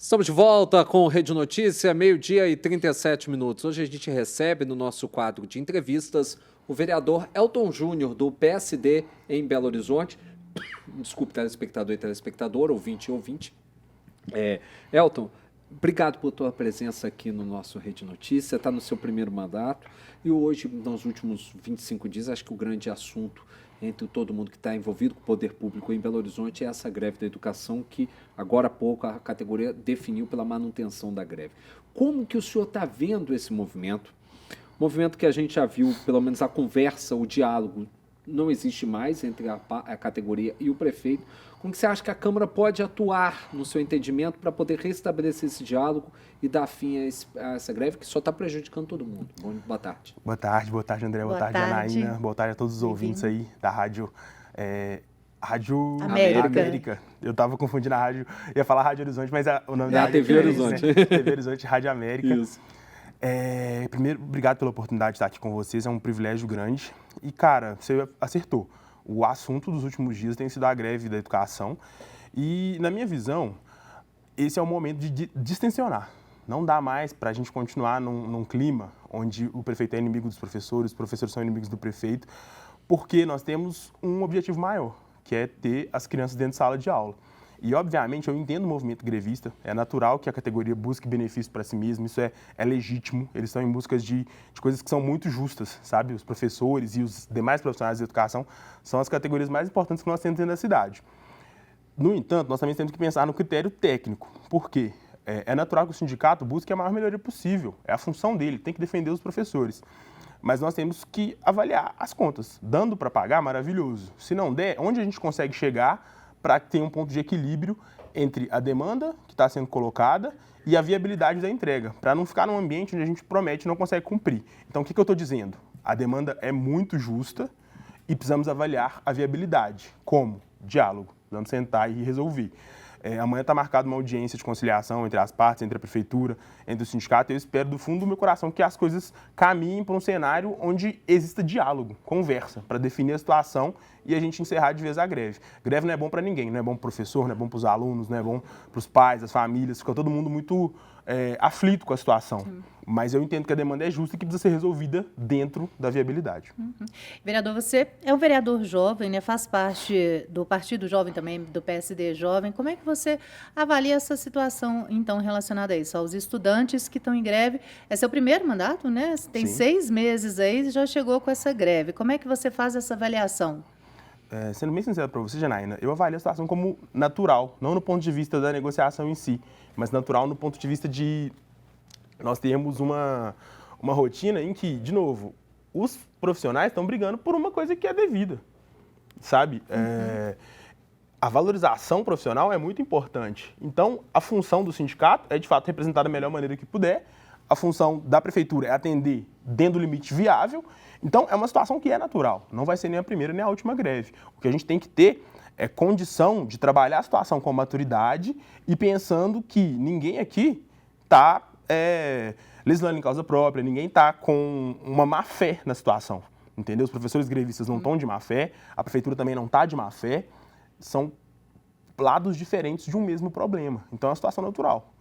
Estamos de volta com o Rede Notícia, 12h37. Hoje a gente recebe no nosso quadro de entrevistas o vereador Elton Júnior, do PSD em Belo Horizonte. Desculpe, telespectador e telespectadora, ouvinte e ouvinte. Elton, obrigado por tua presença aqui no nosso Rede Notícia. Está no seu primeiro mandato e hoje, nos últimos 25 dias, acho que o grande assunto entre todo mundo que está envolvido com o poder público em Belo Horizonte é essa greve da educação que, agora há pouco, a categoria definiu pela manutenção da greve. Como que o senhor está vendo esse movimento? Movimento que a gente já viu, pelo menos a conversa, o diálogo, não existe mais entre a categoria e o prefeito. Como que você acha que a Câmara pode atuar, no seu entendimento, para poder restabelecer esse diálogo e dar fim a essa greve que só está prejudicando todo mundo? Boa tarde. Boa tarde, André. Boa tarde, Janaína. Boa tarde a todos os ouvintes aí da Rádio América. Eu estava confundindo a rádio, ia falar Rádio Horizonte, mas o nome da rádio TV Horizonte. Né? TV Horizonte, Rádio América. Isso. Primeiro, obrigado pela oportunidade de estar aqui com vocês, é um privilégio grande. E, cara, você acertou. O assunto dos últimos dias tem sido a greve da educação e, na minha visão, esse é o momento de distensionar. Não dá mais para a gente continuar num clima onde o prefeito é inimigo dos professores, os professores são inimigos do prefeito, porque nós temos um objetivo maior, que é ter as crianças dentro de sala de aula. E, obviamente, eu entendo o movimento grevista, é natural que a categoria busque benefício para si mesma, isso é legítimo, eles estão em busca de coisas que são muito justas, sabe? Os professores e os demais profissionais de educação são as categorias mais importantes que nós temos dentro da cidade. No entanto, nós também temos que pensar no critério técnico. Por quê? É natural que o sindicato busque a maior melhoria possível, é a função dele, tem que defender os professores. Mas nós temos que avaliar as contas. Dando para pagar, maravilhoso. Se não der, onde a gente consegue chegar para que tenha um ponto de equilíbrio entre a demanda que está sendo colocada e a viabilidade da entrega, para não ficar num ambiente onde a gente promete e não consegue cumprir. Então, o que eu estou dizendo? A demanda é muito justa e precisamos avaliar a viabilidade. Como? Diálogo. Vamos sentar e resolver. Amanhã está marcada uma audiência de conciliação entre as partes, entre a prefeitura, entre o sindicato, e eu espero do fundo do meu coração que as coisas caminhem para um cenário onde exista diálogo, conversa, para definir a situação e a gente encerrar de vez a greve. Greve não é bom para ninguém, não é bom para o professor, não é bom para os alunos, não é bom para os pais, as famílias, fica todo mundo muito aflito com a situação. Sim. Mas eu entendo que a demanda é justa e que precisa ser resolvida dentro da viabilidade. Uhum. Vereador, você é um vereador jovem, né? Faz parte do Partido Jovem também, do PSD Jovem. Como é que você avalia essa situação, então, relacionada a isso? Aos estudantes que estão em greve. É seu primeiro mandato, né? Tem Sim. 6 meses aí e já chegou com essa greve. Como é que você faz essa avaliação? Sendo bem sincero para você, Janaína, eu avalio a situação como natural, não no ponto de vista da negociação em si, mas natural no ponto de vista de nós termos uma rotina em que, de novo, os profissionais estão brigando por uma coisa que é devida, sabe? A valorização profissional é muito importante. Então, a função do sindicato é, de fato, representar da melhor maneira que puder. A função da prefeitura é atender dentro do limite viável. Então, é uma situação que é natural. Não vai ser nem a primeira nem a última greve. O que a gente tem que ter é condição de trabalhar a situação com maturidade e pensando que ninguém aqui está legislando em causa própria, ninguém está com uma má fé na situação. Entendeu? Os professores grevistas não estão de má fé, a prefeitura também não está de má fé. São lados diferentes de um mesmo problema. Então, é uma situação natural.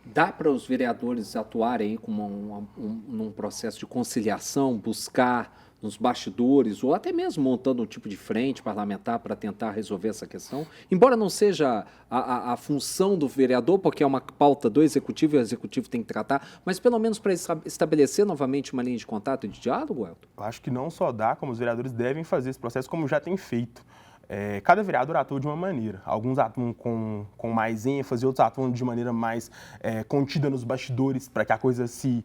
Dá para os vereadores atuarem como num processo de conciliação, buscar nos bastidores, ou até mesmo montando um tipo de frente parlamentar para tentar resolver essa questão? Embora não seja a função do vereador, porque é uma pauta do executivo e o executivo tem que tratar, mas pelo menos para estabelecer novamente uma linha de contato e de diálogo, Elton? Eu acho que não só dá, como os vereadores devem fazer esse processo, como já tem feito. Cada vereador atua de uma maneira. Alguns atuam com mais ênfase, outros atuam de maneira mais contida nos bastidores, para que a coisa se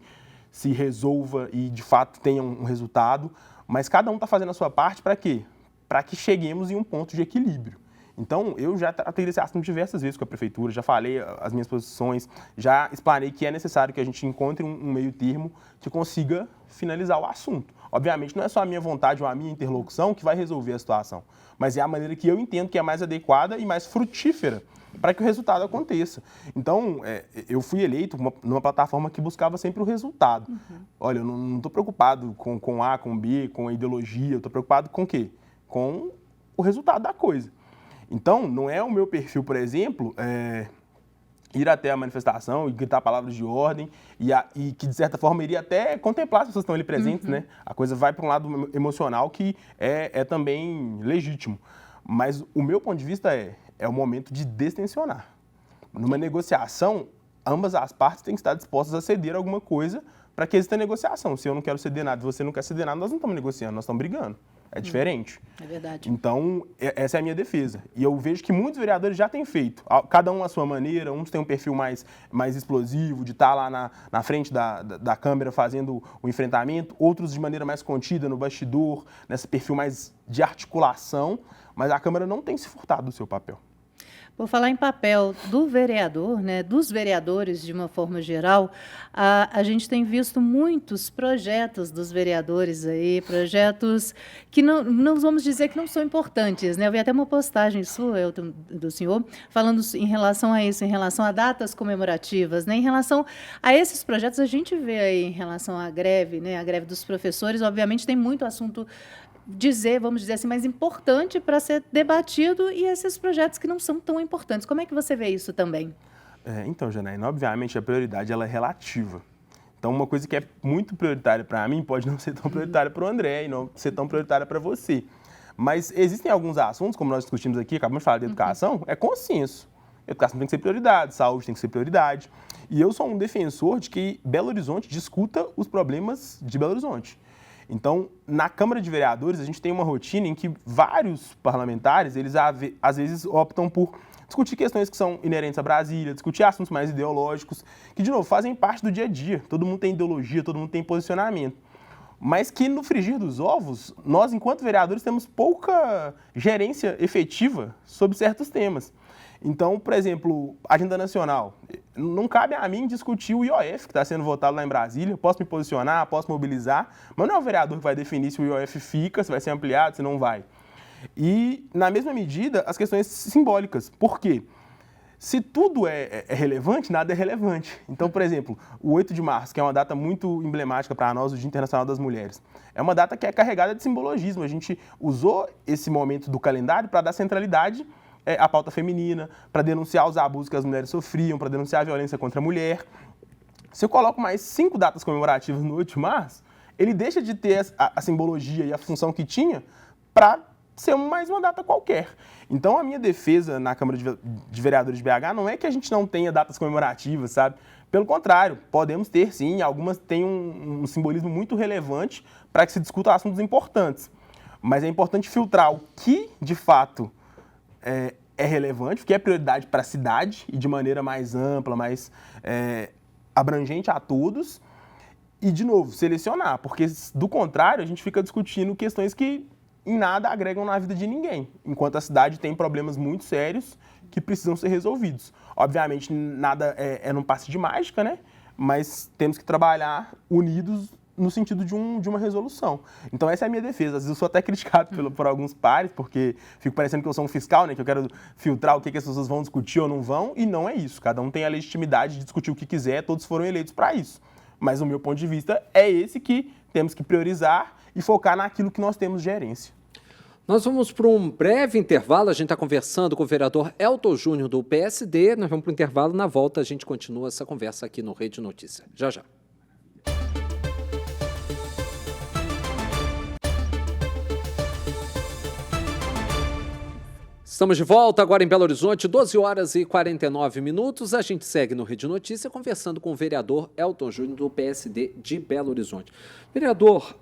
resolva e, de fato, tenha um resultado. Mas cada um está fazendo a sua parte para quê? Para que cheguemos em um ponto de equilíbrio. Então, eu já tratei desse assunto diversas vezes com a prefeitura, já falei as minhas posições, já explanei que é necessário que a gente encontre um meio termo que consiga finalizar o assunto. Obviamente, não é só a minha vontade ou a minha interlocução que vai resolver a situação, mas é a maneira que eu entendo que é mais adequada e mais frutífera para que o resultado aconteça. Então, eu fui eleito numa plataforma que buscava sempre o resultado. Uhum. Olha, eu não estou preocupado com A, com B, com a ideologia, eu estou preocupado com o quê? Com o resultado da coisa. Então, não é o meu perfil, por exemplo, ir até a manifestação e gritar palavras de ordem e que, de certa forma, iria até contemplar as pessoas que estão ali presentes, né? A coisa vai para um lado emocional que é também legítimo. Mas o meu ponto de vista é o momento de destensionar. Numa negociação, ambas as partes têm que estar dispostas a ceder alguma coisa para que exista negociação. Se eu não quero ceder nada e você não quer ceder nada, nós não estamos negociando, nós estamos brigando. É diferente. É verdade. Então, essa é a minha defesa. E eu vejo que muitos vereadores já têm feito, cada um à sua maneira, uns têm um perfil mais explosivo, de estar lá na frente da câmera fazendo o enfrentamento, outros de maneira mais contida, no bastidor, nesse perfil mais de articulação, mas a Câmara não tem se furtado do seu papel. Por falar em papel do vereador, né, dos vereadores de uma forma geral, a gente tem visto muitos projetos dos vereadores aí, projetos que não vamos dizer que não são importantes, né? Eu vi até uma postagem sua, Elton, do senhor, falando em relação a isso, em relação a datas comemorativas, né? Em relação a esses projetos, a gente vê aí em relação à greve, né? A greve dos professores, obviamente tem muito assunto vamos dizer assim, mais importante para ser debatido e esses projetos que não são tão importantes. Como é que você vê isso também? Então, Janaína, obviamente a prioridade ela é relativa. Então, uma coisa que é muito prioritária para mim pode não ser tão prioritária para o André e não ser tão prioritária para você. Mas existem alguns assuntos, como nós discutimos aqui, acabamos de falar de educação, é consenso. Educação tem que ser prioridade, saúde tem que ser prioridade. E eu sou um defensor de que Belo Horizonte discuta os problemas de Belo Horizonte. Então, na Câmara de Vereadores, a gente tem uma rotina em que vários parlamentares, eles às vezes optam por discutir questões que são inerentes a Brasília, discutir assuntos mais ideológicos, que, de novo, fazem parte do dia a dia. Todo mundo tem ideologia, todo mundo tem posicionamento. Mas que, no frigir dos ovos, nós, enquanto vereadores, temos pouca gerência efetiva sobre certos temas. Então, por exemplo, agenda nacional. Não cabe a mim discutir o IOF que está sendo votado lá em Brasília. Posso me posicionar, posso mobilizar, mas não é o vereador que vai definir se o IOF fica, se vai ser ampliado, se não vai. E, na mesma medida, as questões simbólicas. Por quê? Se tudo é relevante, nada é relevante. Então, por exemplo, o 8 de março, que é uma data muito emblemática para nós, o Dia Internacional das Mulheres, é uma data que é carregada de simbologismo. A gente usou esse momento do calendário para dar centralidade à pauta feminina, para denunciar os abusos que as mulheres sofriam, para denunciar a violência contra a mulher. Se eu coloco mais 5 datas comemorativas no 8 de março, ele deixa de ter a simbologia e a função que tinha para ser mais uma data qualquer. Então, a minha defesa na Câmara de Vereadores de BH não é que a gente não tenha datas comemorativas, sabe? Pelo contrário, podemos ter sim, algumas têm um simbolismo muito relevante para que se discuta assuntos importantes. Mas é importante filtrar o que, de fato, é relevante, o que é prioridade para a cidade e de maneira mais ampla, mais abrangente a todos. E, de novo, selecionar, porque, do contrário, a gente fica discutindo questões que em nada agregam na vida de ninguém, enquanto a cidade tem problemas muito sérios que precisam ser resolvidos. Obviamente, nada é num passe de mágica, né? Mas temos que trabalhar unidos no sentido de uma resolução. Então, essa é a minha defesa. Às vezes eu sou até criticado por alguns pares, porque fico parecendo que eu sou um fiscal, né? Que eu quero filtrar o que as pessoas vão discutir ou não vão, e não é isso. Cada um tem a legitimidade de discutir o que quiser, todos foram eleitos para isso. Mas o meu ponto de vista é esse, que temos que priorizar e focar naquilo que nós temos gerência. Nós vamos para um breve intervalo, a gente está conversando com o vereador Elton Júnior do PSD, nós vamos para o intervalo, na volta a gente continua essa conversa aqui no Rede Notícia. Já, já. Estamos de volta agora em Belo Horizonte, 12 horas e 49 minutos. A gente segue no Rede Notícia conversando com o vereador Elton Júnior do PSD de Belo Horizonte. Vereador,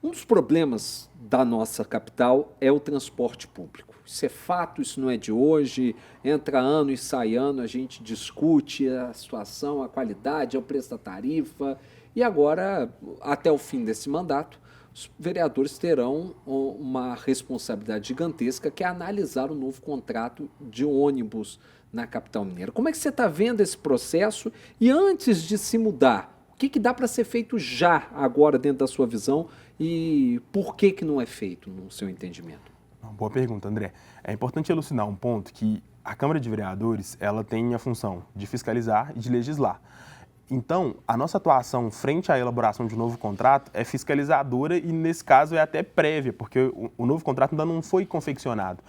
um dos problemas da nossa capital é o transporte público. Isso é fato, isso não é de hoje. Entra ano e sai ano, a gente discute a situação, a qualidade, o preço da tarifa. E agora, até o fim desse mandato, os vereadores terão uma responsabilidade gigantesca, que é analisar o novo contrato de ônibus na capital mineira. Como é que você está vendo esse processo? E antes de se mudar, o que dá para ser feito já, agora, dentro da sua visão? E por que não é feito, no seu entendimento? Boa pergunta, André. É importante elucidar um ponto que a Câmara de Vereadores ela tem a função de fiscalizar e de legislar. Então, a nossa atuação frente à elaboração de um novo contrato é fiscalizadora e, nesse caso, é até prévia, porque o novo contrato ainda não foi confeccionado.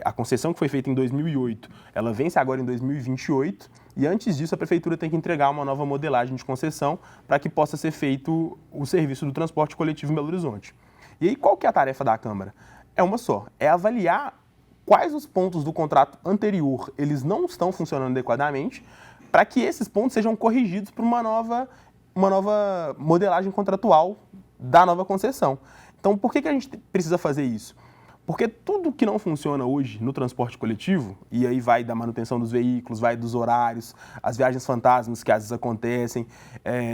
A concessão que foi feita em 2008, ela vence agora em 2028 e, antes disso, a Prefeitura tem que entregar uma nova modelagem de concessão para que possa ser feito o serviço do transporte coletivo em Belo Horizonte. E aí, qual que é a tarefa da Câmara? É uma só, é avaliar quais os pontos do contrato anterior eles não estão funcionando adequadamente, para que esses pontos sejam corrigidos por uma nova modelagem contratual da nova concessão. Então, por que a gente precisa fazer isso? Porque tudo que não funciona hoje no transporte coletivo, e aí vai da manutenção dos veículos, vai dos horários, as viagens fantasmas que às vezes acontecem,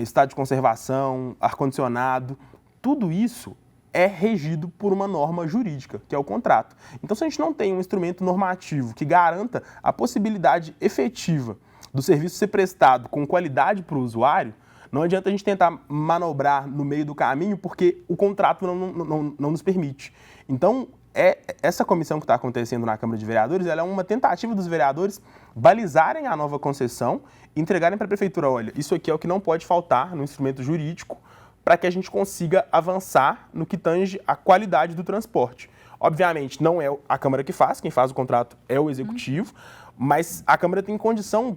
estado de conservação, ar-condicionado, tudo isso é regido por uma norma jurídica, que é o contrato. Então, se a gente não tem um instrumento normativo que garanta a possibilidade efetiva do serviço ser prestado com qualidade para o usuário, não adianta a gente tentar manobrar no meio do caminho, porque o contrato não nos permite. Então, essa comissão que está acontecendo na Câmara de Vereadores, ela é uma tentativa dos vereadores balizarem a nova concessão e entregarem para a Prefeitura, olha, isso aqui é o que não pode faltar no instrumento jurídico para que a gente consiga avançar no que tange a qualidade do transporte. Obviamente, não é a Câmara que faz, quem faz o contrato é o Executivo, mas a Câmara tem condição,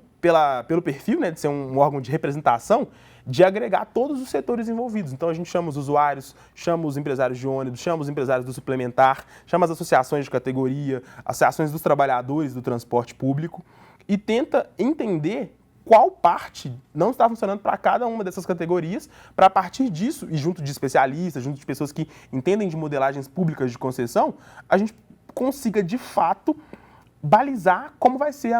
pelo perfil, né, de ser um órgão de representação, de agregar todos os setores envolvidos. Então, a gente chama os usuários, chama os empresários de ônibus, chama os empresários do suplementar, chama as associações de categoria, associações dos trabalhadores do transporte público e tenta entender qual parte não está funcionando para cada uma dessas categorias, para a partir disso, e junto de especialistas, junto de pessoas que entendem de modelagens públicas de concessão, a gente consiga, de fato, balizar como vai ser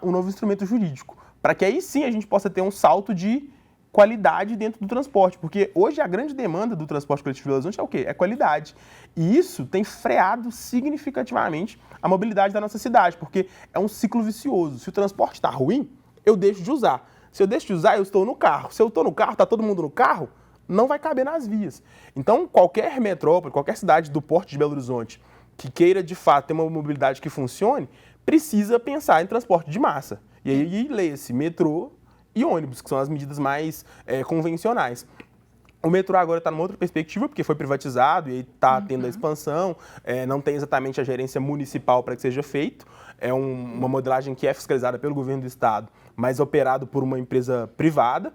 o novo instrumento jurídico, para que aí sim a gente possa ter um salto de qualidade dentro do transporte, porque hoje a grande demanda do transporte coletivo de Belo Horizonte é o quê? É qualidade. E isso tem freado significativamente a mobilidade da nossa cidade, porque é um ciclo vicioso. Se o transporte está ruim, eu deixo de usar. Se eu deixo de usar, eu estou no carro. Se eu estou no carro, está todo mundo no carro, não vai caber nas vias. Então, qualquer metrópole, qualquer cidade do porte de Belo Horizonte que queira, de fato, ter uma mobilidade que funcione, precisa pensar em transporte de massa. E aí, leia-se metrô e ônibus, que são as medidas mais convencionais. O metrô agora está numa outra perspectiva, porque foi privatizado e está tendo a expansão, não tem exatamente a gerência municipal para que seja feito, é uma modelagem que é fiscalizada pelo governo do estado, mas operado por uma empresa privada.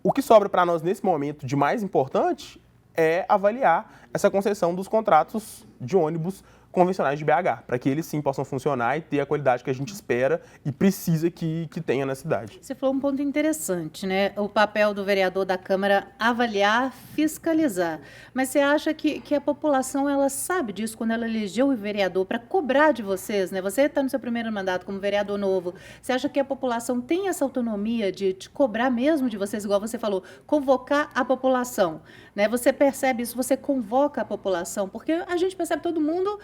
O que sobra para nós nesse momento de mais importante é avaliar essa concessão dos contratos de ônibus convencionais de BH, para que eles sim possam funcionar e ter a qualidade que a gente espera e precisa que tenha na cidade. Você falou um ponto interessante, né? O papel do vereador da Câmara avaliar, fiscalizar. Mas você acha que a população ela sabe disso quando ela elegeu o vereador para cobrar de vocês, né? Você está no seu primeiro mandato como vereador novo. Você acha que a população tem essa autonomia de cobrar mesmo de vocês, igual você falou, convocar a população, né? Você percebe isso, você convoca a população, porque a gente percebe todo mundo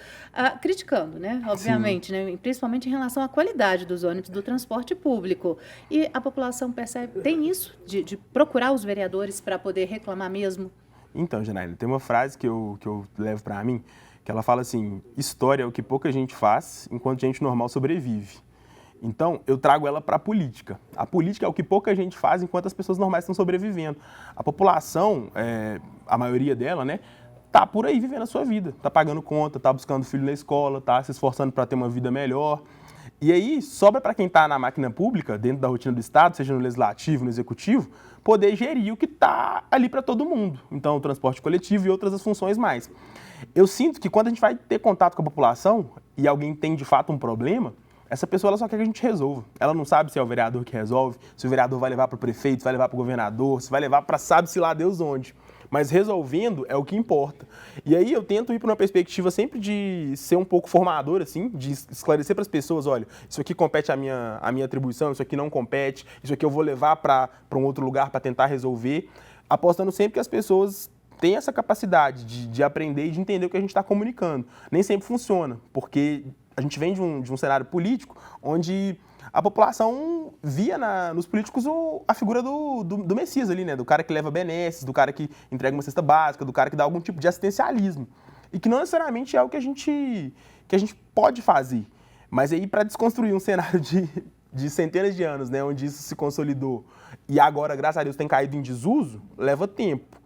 criticando, né? Obviamente, né? Principalmente em relação à qualidade dos ônibus do transporte público. E a população percebe, tem isso de procurar os vereadores para poder reclamar mesmo? Então, Janaína, tem uma frase que eu levo para mim, que ela fala assim, história é o que pouca gente faz, enquanto gente normal sobrevive. Então, eu trago ela para a política. A política é o que pouca gente faz enquanto as pessoas normais estão sobrevivendo. A população, a maioria dela, né, tá por aí vivendo a sua vida, tá pagando conta, tá buscando filho na escola, tá se esforçando para ter uma vida melhor. E aí, sobra para quem está na máquina pública, dentro da rotina do Estado, seja no Legislativo, no Executivo, poder gerir o que está ali para todo mundo. Então, o transporte coletivo e outras as funções mais. Eu sinto que quando a gente vai ter contato com a população e alguém tem de fato um problema, essa pessoa ela só quer que a gente resolva. Ela não sabe se é o vereador que resolve, se o vereador vai levar para o prefeito, se vai levar para o governador, se vai levar para sabe-se lá Deus onde. Mas resolvendo é o que importa. E aí eu tento ir para uma perspectiva sempre de ser um pouco formador, assim, de esclarecer para as pessoas, olha, isso aqui compete à minha atribuição, isso aqui não compete, isso aqui eu vou levar para um outro lugar para tentar resolver, apostando sempre que as pessoas têm essa capacidade de aprender e de entender o que a gente está comunicando. Nem sempre funciona, porque a gente vem de um cenário político onde a população via nos políticos a figura do Messias ali, né? Do cara que leva benesses, do cara que entrega uma cesta básica, do cara que dá algum tipo de assistencialismo. E que não necessariamente é o que a gente pode fazer. Mas aí, para desconstruir um cenário de centenas de anos, né, onde isso se consolidou, e agora, graças a Deus, tem caído em desuso, leva tempo.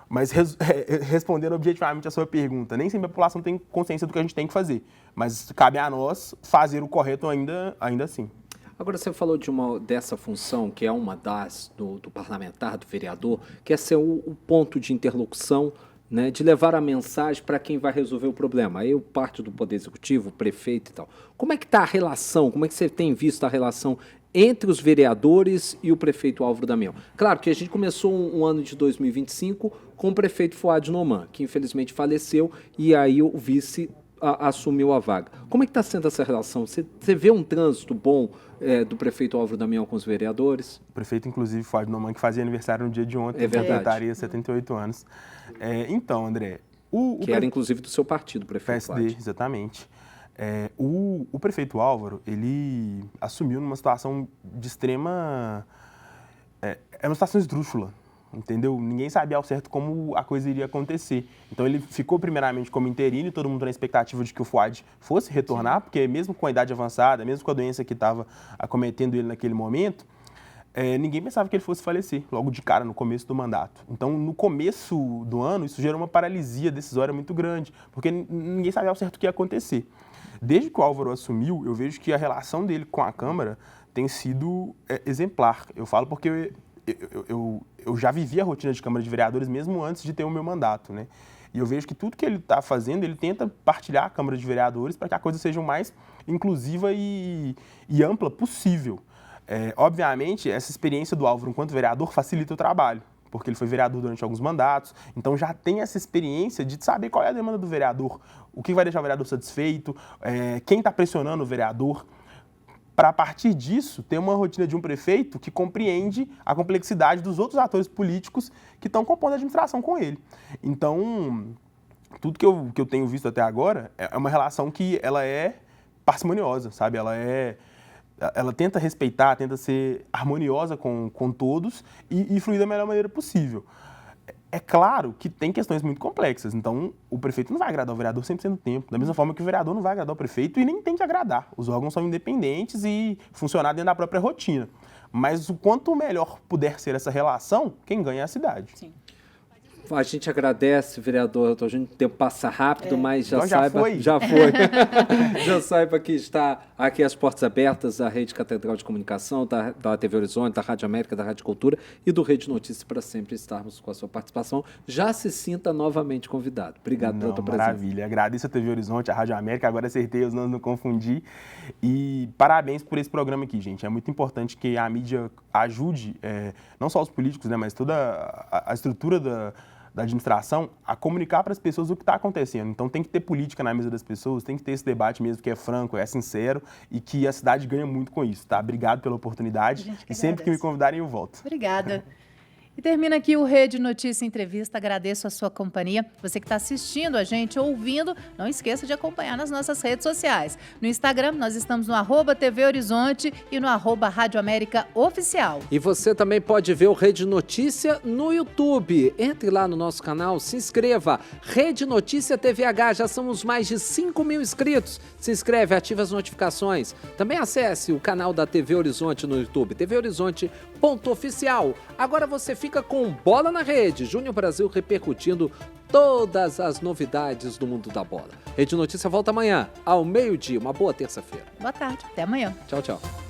Mas respondendo objetivamente a sua pergunta, nem sempre a população tem consciência do que a gente tem que fazer, mas cabe a nós fazer o correto ainda assim. Agora, você falou dessa função, que é uma do parlamentar, do vereador, que é ser o ponto de interlocução, né, de levar a mensagem para quem vai resolver o problema. Aí parte do Poder Executivo, o prefeito e tal. Como é que está a relação, como é que você tem visto a relação entre os vereadores e o prefeito Álvaro Damião? Claro que a gente começou um ano de 2025 com o prefeito Fuad Noman, que infelizmente faleceu, e aí o vice assumiu a vaga. Como é que está sendo essa relação? Você vê um trânsito bom do prefeito Álvaro Damião com os vereadores? O prefeito, inclusive, Fuad Noman, que fazia aniversário no dia de ontem, é verdade. completaria 78 anos. Então, André... era, inclusive, do seu partido, o prefeito PSD, Fuad. exatamente. O prefeito Álvaro, ele assumiu numa situação de extrema... É uma situação esdrúxula, entendeu? Ninguém sabia ao certo como a coisa iria acontecer. Então ele ficou primeiramente como interino e todo mundo na expectativa de que o Fuad fosse retornar, porque mesmo com a idade avançada, mesmo com a doença que estava acometendo ele naquele momento, ninguém pensava que ele fosse falecer logo de cara, no começo do mandato. Então, no começo do ano, isso gerou uma paralisia decisória muito grande, porque ninguém sabia ao certo o que ia acontecer. Desde que o Álvaro assumiu, eu vejo que a relação dele com a Câmara tem sido exemplar. Eu falo porque eu já vivi a rotina de Câmara de Vereadores mesmo antes de ter o meu mandato, né? E eu vejo que tudo que ele está fazendo, ele tenta partilhar a Câmara de Vereadores para que a coisa seja o mais inclusiva e ampla possível. Obviamente, essa experiência do Álvaro enquanto vereador facilita o trabalho, porque ele foi vereador durante alguns mandatos, então já tem essa experiência de saber qual é a demanda do vereador, o que vai deixar o vereador satisfeito, quem está pressionando o vereador, para a partir disso ter uma rotina de um prefeito que compreende a complexidade dos outros atores políticos que estão compondo a administração com ele. Então, tudo que eu tenho visto até agora é uma relação que ela é parcimoniosa, sabe? Ela tenta respeitar, tenta ser harmoniosa com todos e fluir da melhor maneira possível. É claro que tem questões muito complexas, então o prefeito não vai agradar o vereador 100% do tempo, da mesma forma que o vereador não vai agradar o prefeito e nem tem que agradar. Os órgãos são independentes e funcionar dentro da própria rotina. Mas o quanto melhor puder ser essa relação, quem ganha é a cidade. Sim. A gente agradece, vereador. A gente tem que passar rápido, mas já foi. Já saiba que está aqui as portas abertas da Rede Catedral de Comunicação, da TV Horizonte, da Rádio América, da Rádio Cultura e do Rede Notícias para sempre estarmos com a sua participação. Já se sinta novamente convidado. Obrigado pela tua presença. Maravilha. Agradeço a TV Horizonte, a Rádio América. Agora acertei os nomes, não confundi. E parabéns por esse programa aqui, gente. É muito importante que a mídia ajude, não só os políticos, né, mas toda a estrutura da administração a comunicar para as pessoas o que está acontecendo. Então tem que ter política na mesa das pessoas, tem que ter esse debate mesmo que é franco, é sincero e que a cidade ganha muito com isso, tá? Obrigado pela oportunidade e sempre que me convidarem eu volto. Obrigada. E termina aqui o Rede Notícia Entrevista. Agradeço a sua companhia. Você que está assistindo a gente, ouvindo, não esqueça de acompanhar nas nossas redes sociais. No Instagram, nós estamos no @TV Horizonte e no @Rádio América Oficial. E você também pode ver o Rede Notícia no YouTube. Entre lá no nosso canal, se inscreva. Rede Notícia TVH, já somos mais de 5.000 inscritos. Se inscreve, ativa as notificações. Também acesse o canal da TV Horizonte no YouTube, tvhorizonte.oficial. Agora você fica com Bola na Rede, Júnior Brasil repercutindo todas as novidades do mundo da bola. Rede Notícia volta amanhã, ao meio-dia. Uma boa terça-feira. Boa tarde, até amanhã. Tchau, tchau.